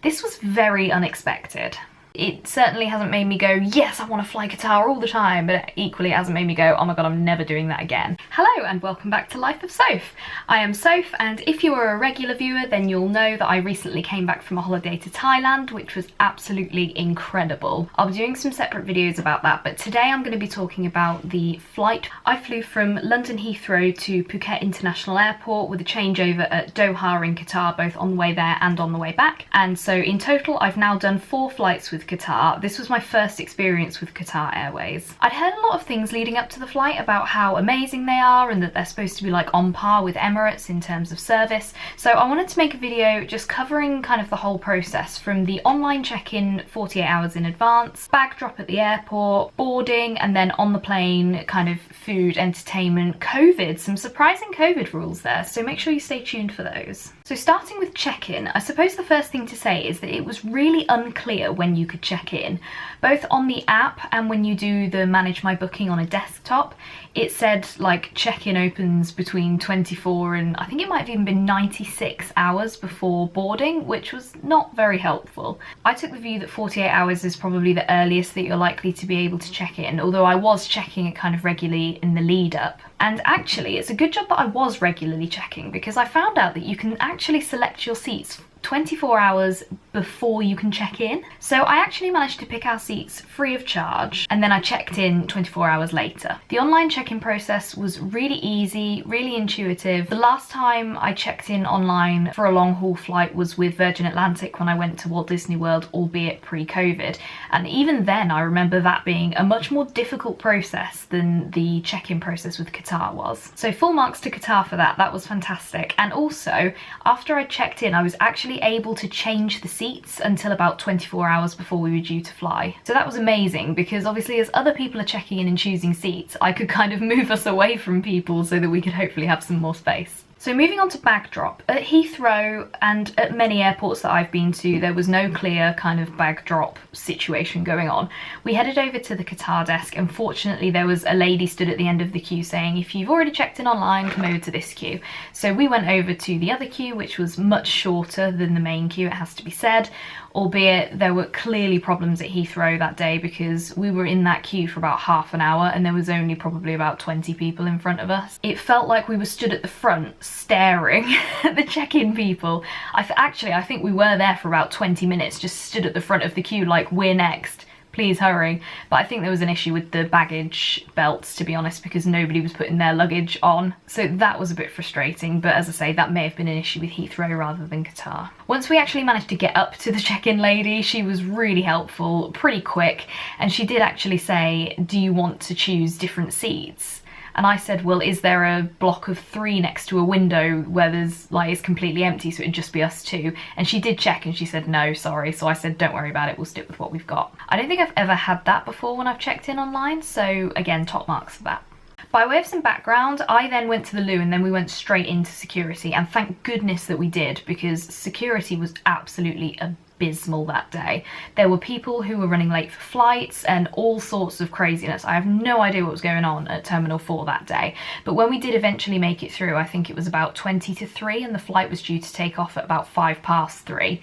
This was very unexpected. It certainly hasn't made me go, yes, I want to fly Qatar all the time, but equally it hasn't made me go, oh my god, I'm never doing that again. Hello and welcome back to Life of Soph. I am Soph, and if you are a regular viewer, then you'll know that I recently came back from a holiday to Thailand, which was absolutely incredible. I'll be doing some separate videos about that, but today I'm going to be talking about the flight. I flew from London Heathrow to Phuket International Airport with a changeover at Doha in Qatar, both on the way there and on the way back. And so in total, I've now done 4 flights with Qatar. This was my first experience with Qatar Airways. I'd heard a lot of things leading up to the flight about how amazing they are and that they're supposed to be like on par with Emirates in terms of service. So I wanted to make a video just covering kind of the whole process from the online check-in 48 hours in advance, bag drop at the airport, boarding, and then on the plane, kind of food, entertainment, COVID, some surprising COVID rules there, so make sure you stay tuned for those. So starting with check-in, I suppose the first thing to say is that it was really unclear when you could check in. Both on the app and when you do the manage my booking on a desktop, it said like check-in opens between 24 and I think it might have even been 96 hours before boarding, which was not very helpful. I took the view that 48 hours is probably the earliest that you're likely to be able to check in, although I was checking it kind of regularly in the lead up. And actually, it's a good job that I was regularly checking, because I found out that you can actually select your seats 24 hours before you can check in. So I actually managed to pick our seats free of charge, and then I checked in 24 hours later. The online check-in process was really easy, really intuitive. The last time I checked in online for a long haul flight was with Virgin Atlantic when I went to Walt Disney World, albeit pre-COVID. And even then I remember that being a much more difficult process than the check-in process with Qatar was. So full marks to Qatar for that. That was fantastic. And also, after I checked in, I was actually able to change the seats until about 24 hours before we were due to fly. So that was amazing, because obviously as other people are checking in and choosing seats, I could kind of move us away from people so that we could hopefully have some more space. So moving on to bag drop. At Heathrow and at many airports that I've been to, there was no clear kind of bag drop situation going on. We headed over to the Qatar desk, and fortunately there was a lady stood at the end of the queue saying, if you've already checked in online, come over to this queue. So we went over to the other queue, which was much shorter than the main queue, it has to be said, albeit there were clearly problems at Heathrow that day, because we were in that queue for about half an hour and there was only probably about 20 people in front of us. It felt like we were stood at the front staring at the check-in people. I think we were there for about 20 minutes, just stood at the front of the queue like, we're next, please hurry. But I think there was an issue with the baggage belts, to be honest, because nobody was putting their luggage on. So that was a bit frustrating, but as I say, that may have been an issue with Heathrow rather than Qatar. Once we actually managed to get up to the check-in lady, she was really helpful, pretty quick, and she did actually say, do you want to choose different seats? And I said, well, is there a block of 3 next to a window where there's like, it's completely empty, so it'd just be us 2? And she did check and she said, no, sorry. So I said, don't worry about it, we'll stick with what we've got. I don't think I've ever had that before when I've checked in online, so again, top marks for that. By way of some background, I then went to the loo and then we went straight into security, and thank goodness that we did, because security was absolutely abysmal that day. There were people who were running late for flights and all sorts of craziness. I have no idea what was going on at Terminal 4 that day, but when we did eventually make it through, I think it was about 20 to 3 and the flight was due to take off at about 3:05.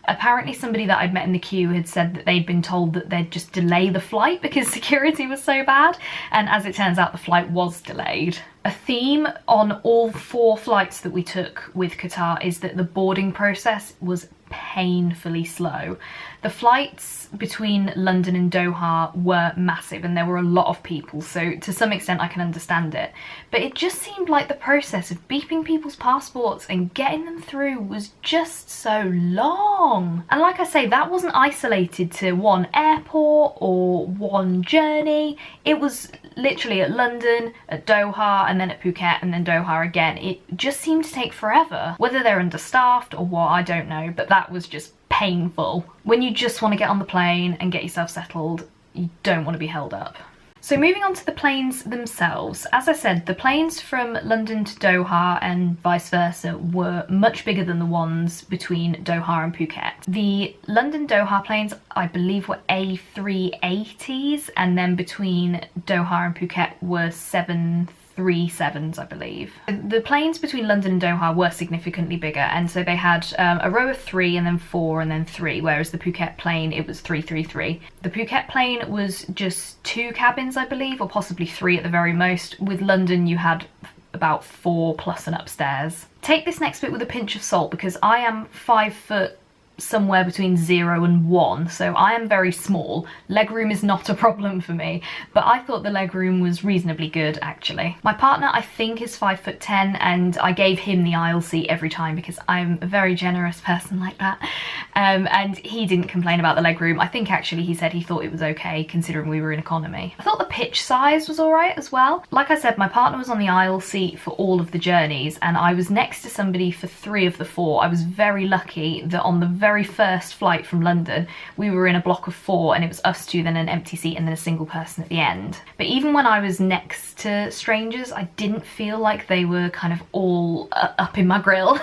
Apparently somebody that I'd met in the queue had said that they'd been told that they'd just delay the flight because security was so bad, and as it turns out the flight was delayed. A theme on all 4 flights that we took with Qatar is that the boarding process was painfully slow. The flights between London and Doha were massive and there were a lot of people, so to some extent I can understand it. But it just seemed like the process of beeping people's passports and getting them through was just so long. And like I say, that wasn't isolated to one airport or one journey. It was literally at London, at Doha, and then at Phuket, and then Doha again. It just seemed to take forever. Whether they're understaffed or what, I don't know, but that was just painful. When you just want to get on the plane and get yourself settled, you don't want to be held up. So moving on to the planes themselves, as I said, the planes from London to Doha and vice versa were much bigger than the ones between Doha and Phuket. The London Doha planes, I believe, were A380s, and then between Doha and Phuket were 737s. 737s, I believe. The planes between London and Doha were significantly bigger, and so they had a row of 3 and then 4 and then 3, whereas the Phuket plane, it was 333. The Phuket plane was just 2 cabins, I believe, or possibly 3 at the very most. With London, you had about 4 plus an upstairs. Take this next bit with a pinch of salt, because I am 5 foot somewhere between 0 and 1, so I am very small. Legroom is not a problem for me, but I thought the legroom was reasonably good actually. My partner, I think, is 5'10", and I gave him the aisle seat every time because I'm a very generous person like that, and he didn't complain about the legroom. I think actually he said he thought it was okay considering we were in economy. I thought the pitch size was alright as well. Like I said, my partner was on the aisle seat for all of the journeys, and I was next to somebody for 3 of the 4. I was very lucky that on the very first flight from London we were in a block of 4, and it was us 2, then an empty seat, and then a single person at the end. But even when I was next to strangers, I didn't feel like they were kind of all up in my grill.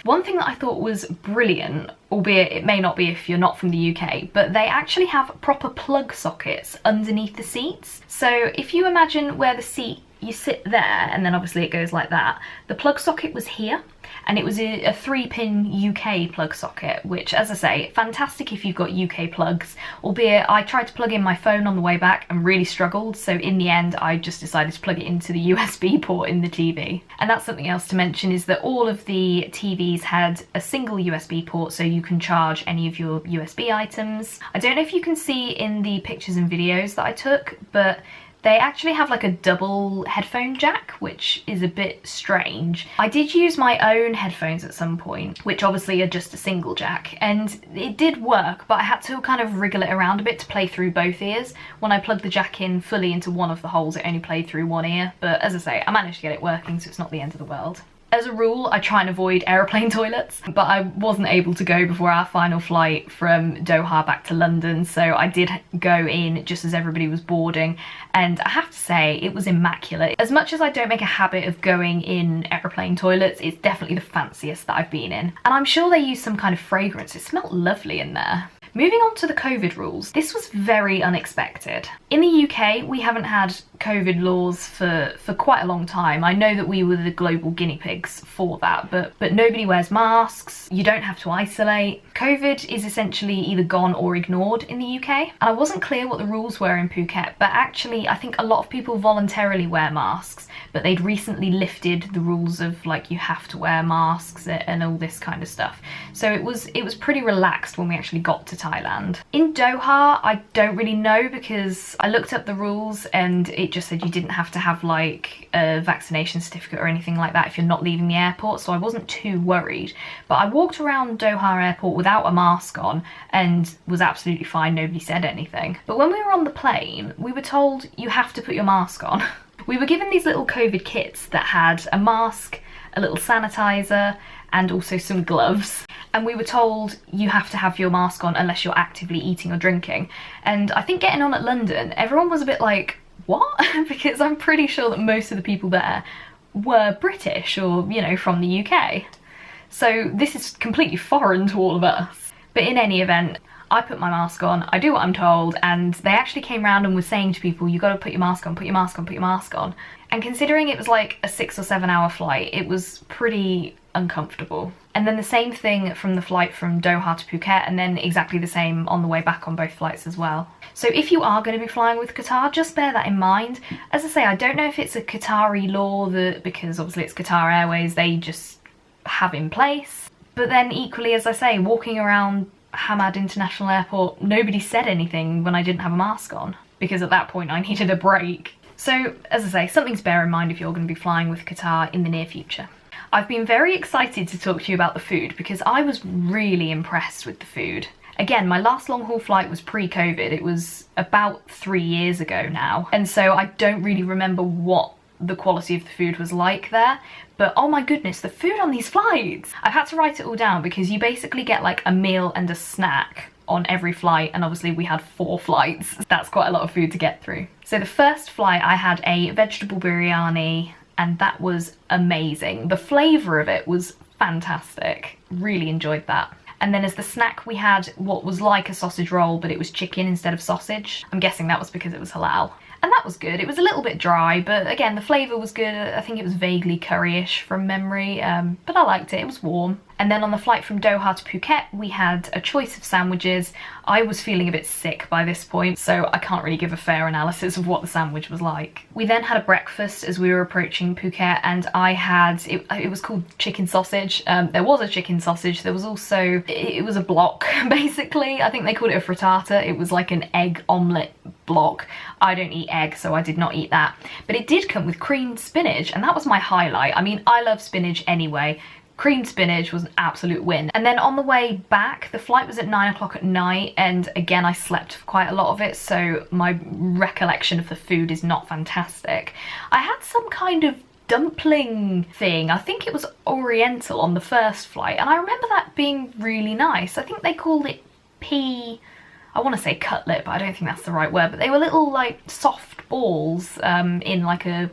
One thing that I thought was brilliant, albeit it may not be if you're not from the UK, but they actually have proper plug sockets underneath the seats. So if you imagine where the seat, you sit there, and then obviously it goes like that, the plug socket was here, and it was a 3-pin UK plug socket, which, as I say, fantastic if you've got UK plugs, albeit I tried to plug in my phone on the way back and really struggled, so in the end I just decided to plug it into the USB port in the TV. And that's something else to mention, is that all of the TVs had a single USB port, so you can charge any of your USB items. I don't know if you can see in the pictures and videos that I took, but they actually have like a double headphone jack, which is a bit strange. I did use my own headphones at some point, which obviously are just a single jack, and it did work, but I had to kind of wriggle it around a bit to play through both ears. When I plugged the jack in fully into one of the holes, it only played through one ear, but as I say, I managed to get it working, so it's not the end of the world. As a rule, I try and avoid aeroplane toilets, but I wasn't able to go before our final flight from Doha back to London, so I did go in just as everybody was boarding, and I have to say, it was immaculate. As much as I don't make a habit of going in aeroplane toilets, it's definitely the fanciest that I've been in. And I'm sure they use some kind of fragrance. It smelled lovely in there. Moving on to the COVID rules, this was very unexpected. In the UK, we haven't had COVID laws for quite a long time. I know that we were the global guinea pigs for that, but nobody wears masks, you don't have to isolate. COVID is essentially either gone or ignored in the UK. And I wasn't clear what the rules were in Phuket, but actually I think a lot of people voluntarily wear masks, but they'd recently lifted the rules of like you have to wear masks and all this kind of stuff. So it was pretty relaxed when we actually got to Thailand. In Doha, I don't really know, because I looked up the rules and it just said you didn't have to have like a vaccination certificate or anything like that if you're not leaving the airport, so I wasn't too worried. But I walked around Doha airport without a mask on and was absolutely fine, nobody said anything. But when we were on the plane, we were told you have to put your mask on. We were given these little COVID kits that had a mask, a little sanitizer, and also some gloves. And we were told you have to have your mask on unless you're actively eating or drinking. And I think getting on at London, everyone was a bit like, what? Because I'm pretty sure that most of the people there were British or, you know, from the UK. So this is completely foreign to all of us. But in any event, I put my mask on, I do what I'm told, and they actually came around and were saying to people, you gotta put your mask on, put your mask on, put your mask on. And considering it was like a 6 or 7 hour flight, it was pretty uncomfortable. And then the same thing from the flight from Doha to Phuket, and then exactly the same on the way back on both flights as well. So if you are going to be flying with Qatar, just bear that in mind. As I say, I don't know if it's a Qatari law that, because obviously it's Qatar Airways, they just have in place. But then equally, as I say, walking around Hamad International Airport, nobody said anything when I didn't have a mask on, because at that point I needed a break. So as I say, something to bear in mind if you're going to be flying with Qatar in the near future. I've been very excited to talk to you about the food because I was really impressed with the food. Again, my last long haul flight was pre-COVID. It was about 3 years ago now. And so I don't really remember what the quality of the food was like there. But oh my goodness, the food on these flights! I've had to write it all down because you basically get like a meal and a snack on every flight, and obviously we had 4 flights. That's quite a lot of food to get through. So the first flight I had a vegetable biryani, and that was amazing. The flavour of it was fantastic. Really enjoyed that. And then as the snack we had what was like a sausage roll, but it was chicken instead of sausage. I'm guessing that was because it was halal. and that was good. It was a little bit dry, but again, the flavour was good. I think it was vaguely curryish from memory, but I liked it. It was warm. And then on the flight from Doha to Phuket, we had a choice of sandwiches. I was feeling a bit sick by this point, so I can't really give a fair analysis of what the sandwich was like. We then had a breakfast as we were approaching Phuket, and I had, it was called chicken sausage. There was a chicken sausage. There was also, it was a block, basically. I think they called it a frittata. It was like an egg omelette block. I don't eat egg, so I did not eat that. But it did come with creamed spinach, and that was my highlight. I mean, I love spinach anyway. Creamed spinach was an absolute win. And then on the way back, the flight was at 9 o'clock at night, and again I slept for quite a lot of it, so my recollection of the food is not fantastic. I had some kind of dumpling thing. I think it was Oriental on the first flight, and I remember that being really nice. I think they called it I want to say cutlet, but I don't think that's the right word, but they were little like soft balls in like an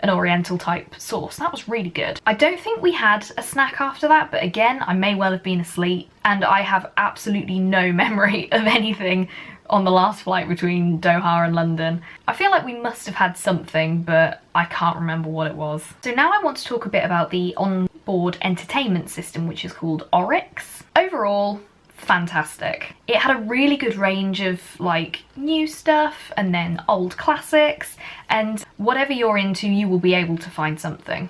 Oriental type sauce. That was really good. I don't think we had a snack after that, but again, I may well have been asleep, and I have absolutely no memory of anything on the last flight between Doha and London. I feel like we must have had something, but I can't remember what it was. So now I want to talk a bit about the onboard entertainment system, which is called Oryx. Overall, fantastic. It had a really good range of like new stuff and then old classics, and whatever you're into, you will be able to find something.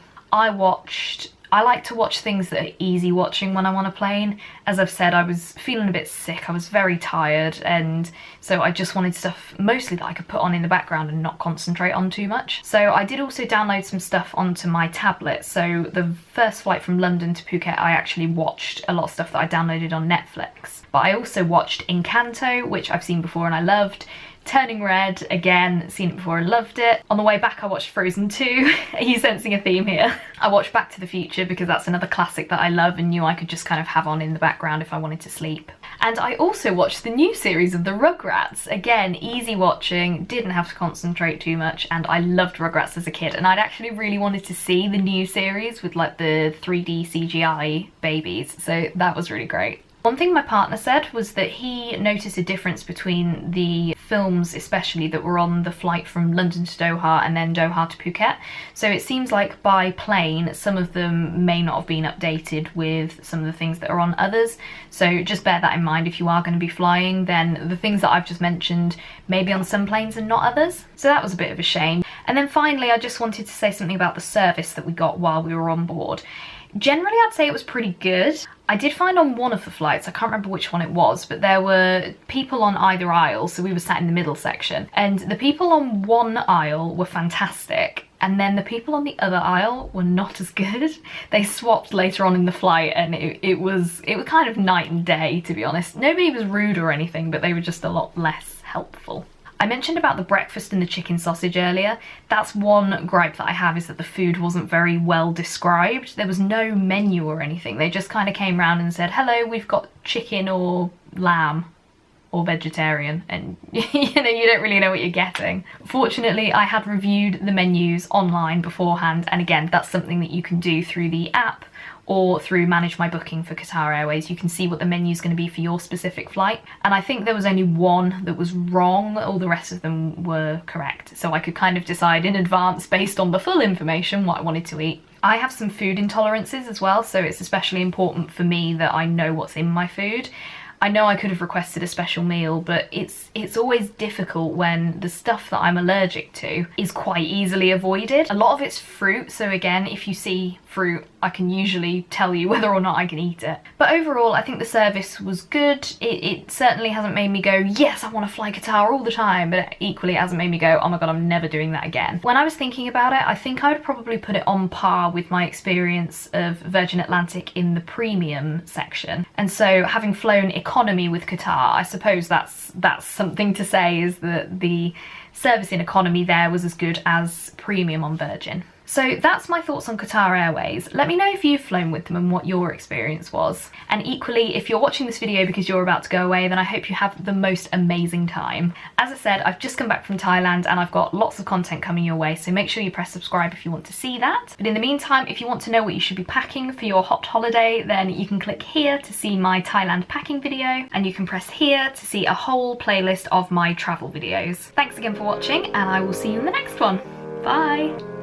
I like to watch things that are easy watching when I'm on a plane. As I've said, I was feeling a bit sick, I was very tired, and so I just wanted stuff mostly that I could put on in the background and not concentrate on too much. So I did also download some stuff onto my tablet. So the first flight from London to Phuket, I actually watched a lot of stuff that I downloaded on Netflix. But I also watched Encanto, which I've seen before and I loved. Turning Red, again, seen it before and loved it. On the way back I watched Frozen 2. Are you sensing a theme here? I watched Back to the Future because that's another classic that I love and knew I could just kind of have on in the background if I wanted to sleep. And I also watched the new series of the Rugrats. Again, easy watching, didn't have to concentrate too much, and I loved Rugrats as a kid, and I'd actually really wanted to see the new series with like the 3D CGI babies, so that was really great. One thing my partner said was that he noticed a difference between the films, especially that were on the flight from London to Doha and then Doha to Phuket. So it seems like by plane, some of them may not have been updated with some of the things that are on others. So just bear that in mind if you are going to be flying, then the things that I've just mentioned may be on some planes and not others. So that was a bit of a shame. And then finally, I just wanted to say something about the service that we got while we were on board. Generally, I'd say it was pretty good. I did find on one of the flights, I can't remember which one it was, but there were people on either aisle, so we were sat in the middle section, and the people on one aisle were fantastic, and then the people on the other aisle were not as good. They swapped later on in the flight, and it was kind of night and day, to be honest. Nobody was rude or anything, but they were just a lot less helpful. I mentioned about the breakfast and the chicken sausage earlier. That's one gripe that I have, is that the food wasn't very well described. There was no menu or anything. They just kind of came around and said, hello, we've got chicken or lamb or vegetarian, and you don't really know what you're getting. Fortunately, I had reviewed the menus online beforehand, and again, that's something that you can do through the app or through Manage My Booking for Qatar Airways. You can see what the menu is going to be for your specific flight. And I think there was only one that was wrong, all the rest of them were correct. So I could kind of decide in advance, based on the full information, what I wanted to eat. I have some food intolerances as well, so it's especially important for me that I know what's in my food. I know I could have requested a special meal, but it's always difficult when the stuff that I'm allergic to is quite easily avoided. A lot of it's fruit, so again, if you see fruit, I can usually tell you whether or not I can eat it. But overall, I think the service was good. It certainly hasn't made me go, yes, I want to fly Qatar all the time, but equally it hasn't made me go, oh my god, I'm never doing that again. When I was thinking about it, I think I would probably put it on par with my experience of Virgin Atlantic in the premium section. And so having flown economy with Qatar, I suppose that's something to say, is that the service in economy there was as good as premium on Virgin. So that's my thoughts on Qatar Airways. Let me know if you've flown with them and what your experience was. And equally, if you're watching this video because you're about to go away, then I hope you have the most amazing time. As I said, I've just come back from Thailand and I've got lots of content coming your way, so make sure you press subscribe if you want to see that. But in the meantime, if you want to know what you should be packing for your hot holiday, then you can click here to see my Thailand packing video, and you can press here to see a whole playlist of my travel videos. Thanks again for watching, and I will see you in the next one. Bye!